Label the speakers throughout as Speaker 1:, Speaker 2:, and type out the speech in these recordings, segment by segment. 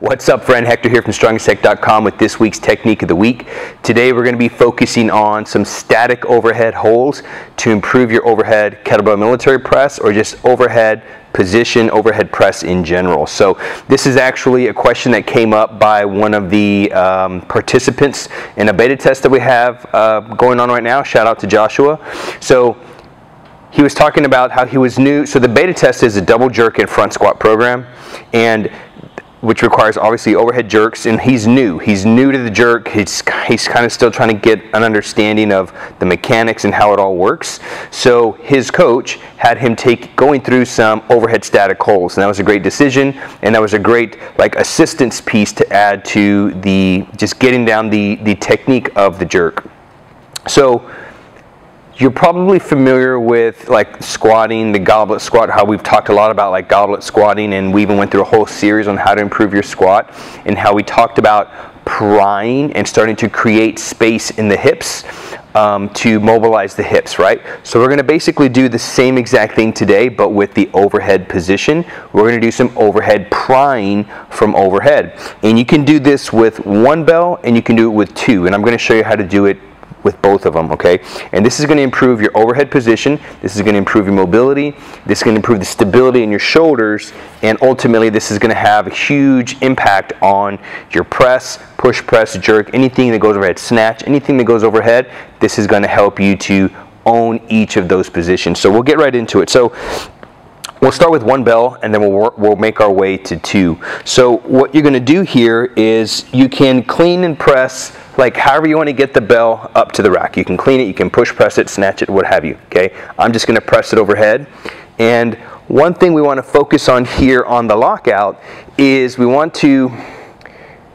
Speaker 1: What's up, friend? Hector here from 𝗏𝗏𝗀𝗏 with this week's technique of the week. Today we're going to be focusing on some static overhead holds to improve your overhead kettlebell military press or just overhead position, overhead press in general. So this is actually a question that came up by one of the participants in a beta test that we have going on right now. Shout out to Joshua. So he was talking about how he was new. So the beta test is a double jerk and front squat program, and which requires obviously overhead jerks, and he's new to the jerk. He's kind of still trying to get an understanding of the mechanics and how it all works. So his coach had him going through some overhead static holds, and that was a great decision, and that was a great assistance piece to add to the just getting down the technique of the jerk. So you're probably familiar with squatting, the goblet squat, how we've talked a lot about goblet squatting, and we even went through a whole series on how to improve your squat, and how we talked about prying and starting to create space in the hips to mobilize the hips, right? So we're going to basically do the same exact thing today, but with the overhead position. We're going to do some overhead prying from overhead, and you can do this with one bell and you can do it with two, and I'm going to show you how to do it with both of them, okay? And this is going to improve your overhead position, this is going to improve your mobility, this is going to improve the stability in your shoulders, and ultimately this is going to have a huge impact on your press, push, press, jerk, anything that goes overhead, snatch, anything that goes overhead. This is going to help you to own each of those positions. So we'll get right into it. So we'll start with one bell, and then we'll make our way to two. So what you're going to do here is you can clean and press however you want to get the bell up to the rack. You can clean it, you can push press it, snatch it, what have you, okay? I'm just going to press it overhead. And one thing we want to focus on here on the lockout is we want to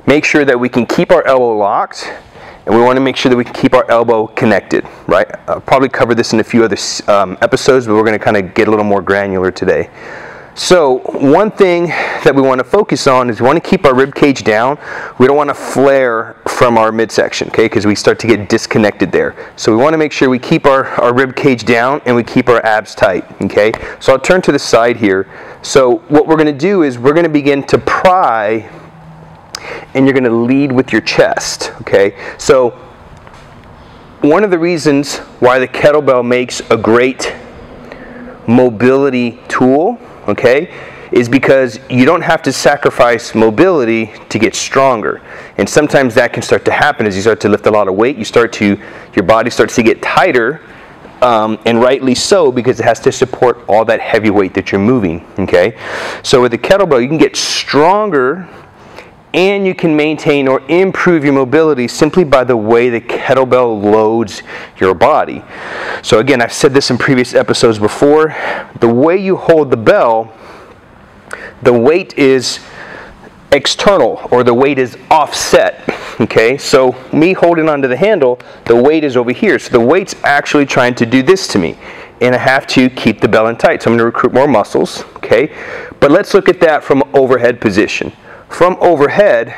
Speaker 1: make sure that we can keep our elbow locked, and we want to make sure that we can keep our elbow connected, right? I'll probably cover this in a few other episodes, but we're going to kind of get a little more granular today. So one thing that we want to focus on is we want to keep our rib cage down. We don't want to flare from our midsection, okay, because we start to get disconnected there. So we want to make sure we keep our rib cage down and we keep our abs tight, okay? So I'll turn to the side here. So what we're going to do is we're going to begin to pry, and you're going to lead with your chest, okay? So one of the reasons why the kettlebell makes a great mobility tool, okay, is because you don't have to sacrifice mobility to get stronger. And sometimes that can start to happen as you start to lift a lot of weight. Your body starts to get tighter, and rightly so, because it has to support all that heavy weight that you're moving, okay? So with the kettlebell, you can get stronger and you can maintain or improve your mobility simply by the way the kettlebell loads your body. So again, I've said this in previous episodes before, the way you hold the bell, the weight is external, or the weight is offset, okay? So me holding onto the handle, the weight is over here, so the weight's actually trying to do this to me, and I have to keep the bell in tight. So I'm going to recruit more muscles, okay? But let's look at that from overhead position. From overhead,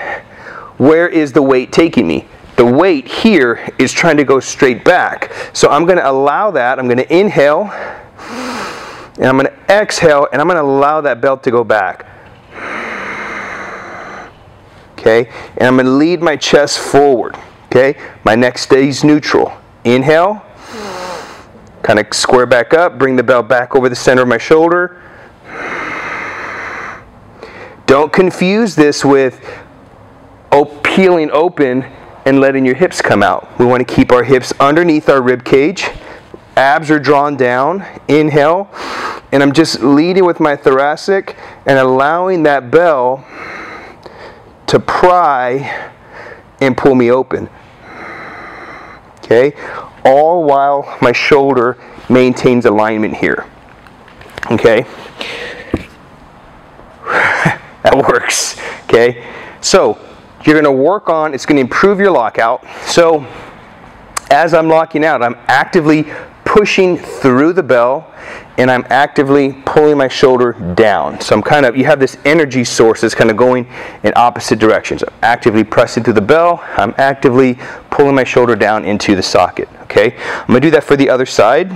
Speaker 1: where is the weight taking me? The weight here is trying to go straight back. So I'm going to allow that. I'm going to inhale, and I'm going to exhale, and I'm going to allow that belt to go back. Okay? And I'm going to lead my chest forward. Okay? My neck stays neutral. Inhale, kind of square back up, bring the belt back over the center of my shoulder. Don't confuse this with peeling open and letting your hips come out. We want to keep our hips underneath our rib cage. Abs are drawn down. Inhale. And I'm just leading with my thoracic and allowing that bell to pry and pull me open. Okay? All while my shoulder maintains alignment here. Okay? That works, okay? So you're going to work on, it's going to improve your lockout. So as I'm locking out, I'm actively pushing through the bell, and I'm actively pulling my shoulder down. So I'm you have this energy source that's kind of going in opposite directions. I'm actively pressing through the bell, I'm actively pulling my shoulder down into the socket, okay? I'm going to do that for the other side.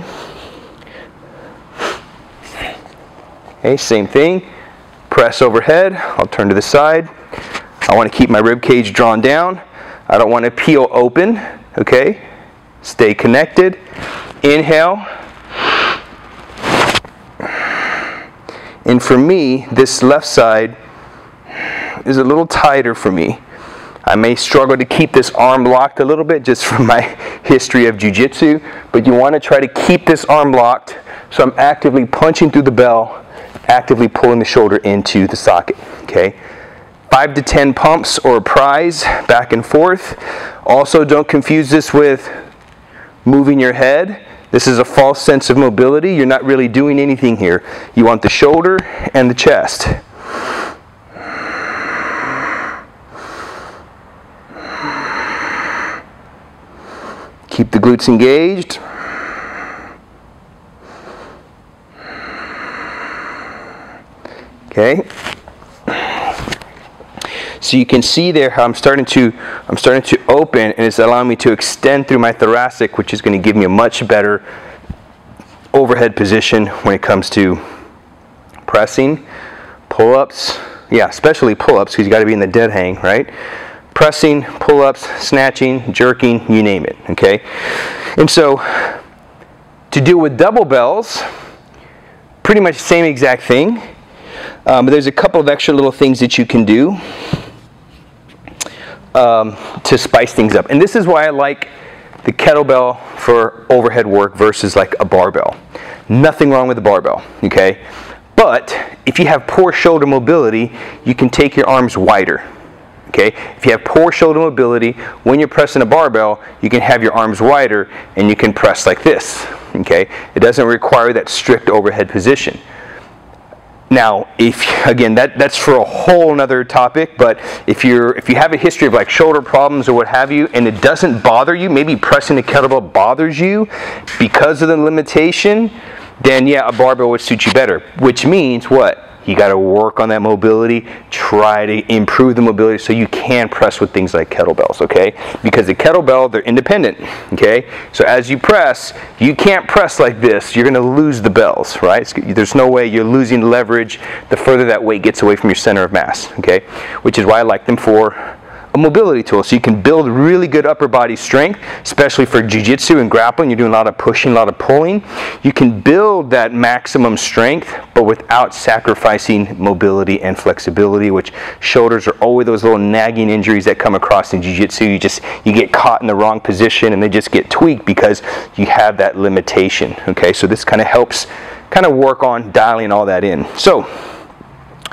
Speaker 1: Okay, same thing. Press overhead. I'll turn to the side. I want to keep my rib cage drawn down. I don't want to peel open, okay? Stay connected. Inhale. And for me, this left side is a little tighter for me. I may struggle to keep this arm locked a little bit just from my history of jiu-jitsu, but you want to try to keep this arm locked so I'm actively punching through the bell, actively pulling the shoulder into the socket, okay? 5 to 10 pumps or a prise back and forth. Also, don't confuse this with moving your head. This is a false sense of mobility. You're not really doing anything here. You want the shoulder and the chest. Keep the glutes engaged. Okay. So you can see there how I'm starting to open, and it's allowing me to extend through my thoracic, which is going to give me a much better overhead position when it comes to pressing, pull-ups. Yeah, especially pull-ups, because you got to be in the dead hang, right? Pressing, pull-ups, snatching, jerking, you name it, okay? And so to deal with double bells, pretty much the same exact thing, but there's a couple of extra little things that you can do to spice things up. And this is why I like the kettlebell for overhead work versus like a barbell. Nothing wrong with the barbell, okay? But if you have poor shoulder mobility, you can take your arms wider. Okay? If you have poor shoulder mobility, when you're pressing a barbell, you can have your arms wider and you can press like this. Okay? It doesn't require that strict overhead position. Now, again, that's for a whole nother topic, but if you have a history of like shoulder problems or what have you, and it doesn't bother you, maybe pressing the kettlebell bothers you because of the limitation, then yeah, a barbell would suit you better. Which means what? You got to work on that mobility, try to improve the mobility so you can press with things like kettlebells, okay? Because the kettlebell, they're independent, okay? So as you press, you can't press like this. You're going to lose the bells, right? There's no way you're losing leverage the further that weight gets away from your center of mass, okay? Which is why I like them for a mobility tool. So you can build really good upper body strength, especially for jiu-jitsu and grappling. You're doing a lot of pushing, a lot of pulling. You can build that maximum strength, but without sacrificing mobility and flexibility, which shoulders are always those little nagging injuries that come across in jiu-jitsu. You get caught in the wrong position and they just get tweaked because you have that limitation, okay? So this kind of helps kind of work on dialing all that in. So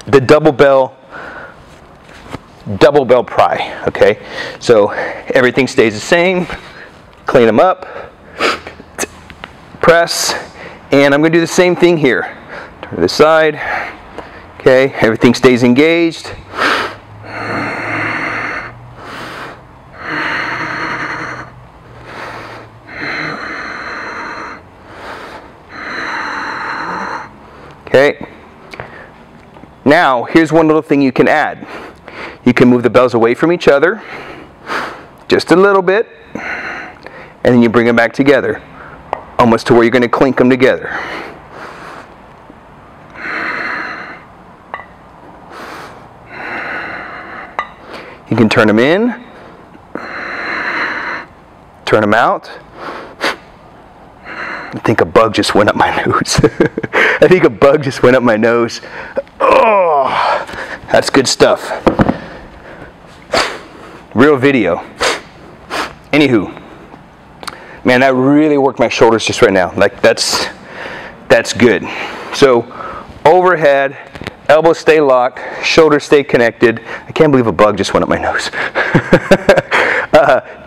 Speaker 1: the double bell pry, okay? So everything stays the same. Clean them up, press, and I'm going to do the same thing here. Turn to the side, okay? Everything stays engaged. Okay. Now, here's one little thing you can add. You can move the bells away from each other, just a little bit, and then you bring them back together, almost to where you're going to clink them together. You can turn them in, turn them out. I think a bug just went up my nose. I think a bug just went up my nose. Oh, that's good stuff. Real video. Anywho, man, that really worked my shoulders just right now. Like that's good. So overhead, elbows stay locked, shoulders stay connected. I can't believe a bug just went up my nose.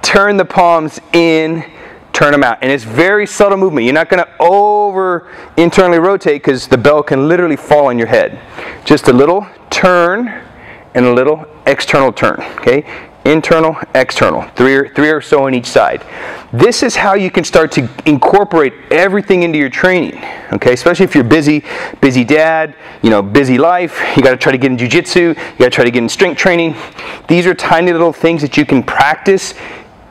Speaker 1: Turn the palms in, turn them out, and it's very subtle movement. You're not going to over internally rotate because the bell can literally fall on your head. Just a little turn and a little external turn. Okay. Internal, external, three or so on each side. This is how you can start to incorporate everything into your training, okay? Especially if you're busy dad, you know, busy life, you gotta try to get in jiu-jitsu, you gotta try to get in strength training. These are tiny little things that you can practice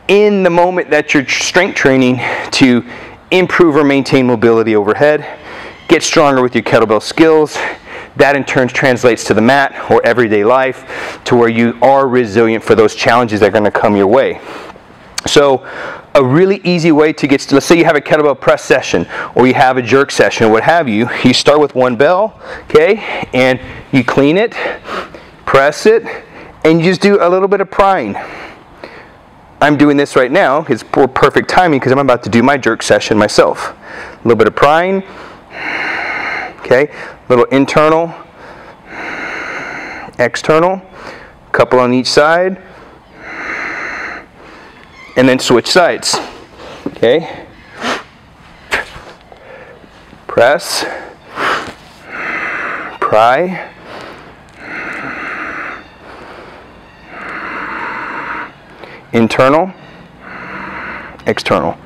Speaker 1: in the moment that you're strength training to improve or maintain mobility overhead, get stronger with your kettlebell skills, That in turn translates to the mat or everyday life to where you are resilient for those challenges that are going to come your way. So a really easy way to get, let's say you have a kettlebell press session or you have a jerk session or what have you. You start with one bell, okay, and you clean it, press it, and you just do a little bit of prying. I'm doing this right now. It's perfect timing because I'm about to do my jerk session myself. A little bit of prying, okay, little internal, external, couple on each side, and then switch sides, okay. Press, pry, internal, external.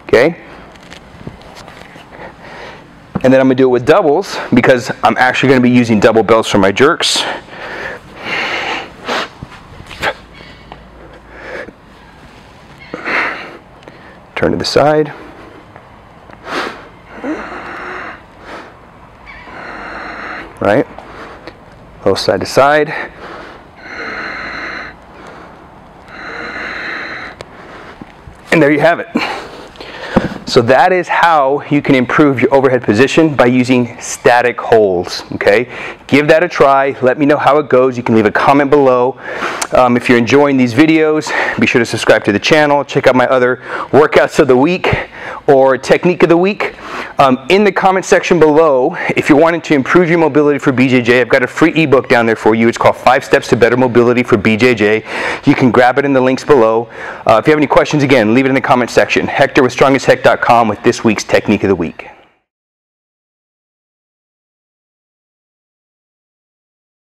Speaker 1: Okay? And then I'm going to do it with doubles because I'm actually going to be using double bells for my jerks. Turn to the side. Right? Both side to side. And there you have it. So that is how you can improve your overhead position by using static holds, okay? Give that a try. Let me know how it goes. You can leave a comment below. If you're enjoying these videos, be sure to subscribe to the channel. Check out my other workouts of the week or technique of the week. In the comment section below, if you're wanting to improve your mobility for BJJ, I've got a free ebook down there for you. It's called 5 Steps to Better Mobility for BJJ. You can grab it in the links below. If you have any questions, again, leave it in the comment section. Hector with 𝗏𝗏𝗏𝗏𝗏 with this week's Technique of the Week.